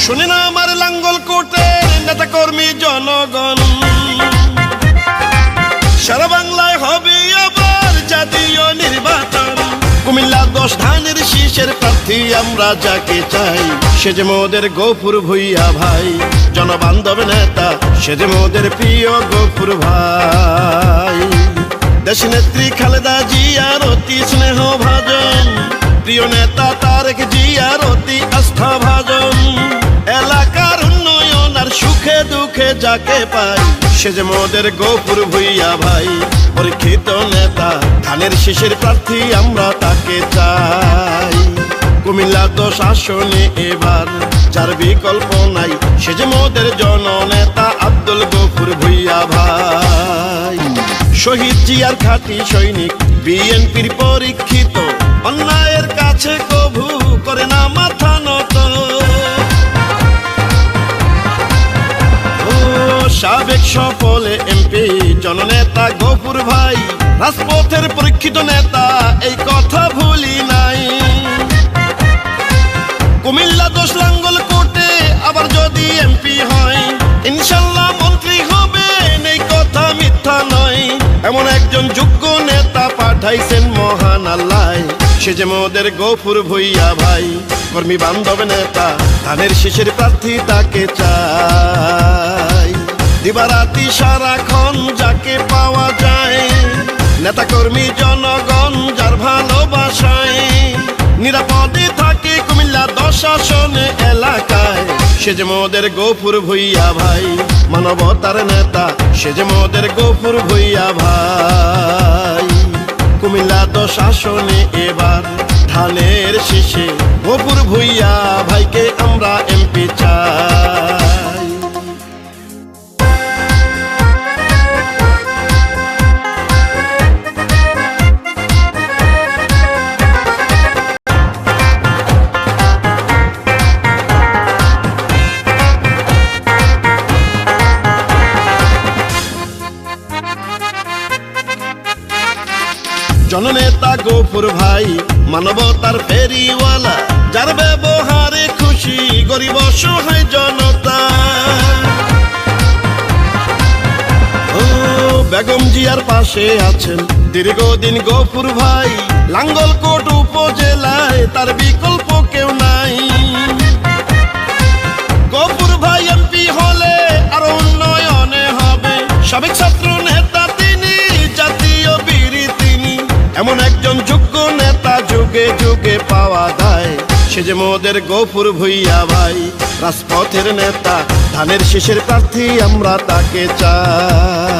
শুনে না আমার লাঙ্গল কোটের নেতা কর্মী জনগণ, সারা বাংলায় হবে আবার জাতীয় নির্বাচন। কুমিল্লা 10 ধানের শীষের প্রার্থী আমরা যাকে চাই, সে যে মোদের গফুর ভুইয়া ভাই। জনবান্ধব নেতা সে যে মোদের প্রিয় গফুর ভাই। দেশ নেত্রী খালেদা জিয়ার অতি স্নেহ ভাজন, প্রিয় নেতা তারেক জিয়ার অতি আস্থা ভাজন। এলাকার উন্নয়ন আর সুখে দুঃখে যাকে পাই, সে যে মোদের গফুর ভুইয়া ভাই। পরীক্ষিত নেতা ধানের শীষের প্রার্থী আমরা তাকে চাই। কুমিল্লা 10 আসনে এবার যার বিকল্প নাই, সে যে মোদের জননেতা আব্দুল গফুর ভুইয়া ভাই। শহীদ জিয়ার খাঁটি সৈনিক, বিএনপির পরীক্ষিত, অন্যায়ের কাছে কভু করে না মাথা নত। সাবেক সফলে এমপি জননেতা গফুর ভাই, রাজপথের পরীক্ষিত নেতা এই কথা ভুলি নাই। কুমিল্লা 10 লাঙ্গল কোটে আবার যদি এমপি হয়, ইনশাল্লাহ মন্ত্রী হবে, এই কথা মিথ্যা নয়। এমন একজন যোগ্য নেতা পাঠাইছেন মহান আল্লাহ, সে যে মোদের গফুর ভুইয়া ভাই। কর্মী বান্ধব নেতা ধানের শীষের প্রার্থী তাকে চাই। দিবারাতি সারাক্ষণ যাকে পাওয়া যায়, নেতা কর্মী জনগণ যার ভালোবাসায়। নিরাপদে থাকে কুমিল্লা 10 আসনে এলাকায়, সে যে মোদের গফুর ভুইয়া ভাই। মানবতার নেতা সে যে মোদের গফুর ভুইয়া ভাই। কুমিল্লা 10 আসনে এবার ধানের শীষে গফুর ভুইয়া ভাইকে আমরা এমপি চাই। জননেতা গফুর ভাই মানবতার ফেরিওয়ালা, যার ব্যবহারে খুশি গরিব অসহায় জনতা। বেগম জিয়ার পাশে আছেন দীর্ঘদিন গফুর ভাই। লাঙ্গলকোট উপজেলায় তার বিকল্প কেউ নাই। গফুর ভাই এমপি হলে আরো উন্নয়নে হবে। সাবেক ছাত্র নেতা তিনি, জাতীয় বীর তিনি। এমন একজন যোগ্য নেতা যুগে যুগে পাওয়া যায়, সে যে মোদের গফুর ভুইয়া ভাই। রাজপথের নেতা ধানের শীষের প্রার্থী আমরা তাকে চাই।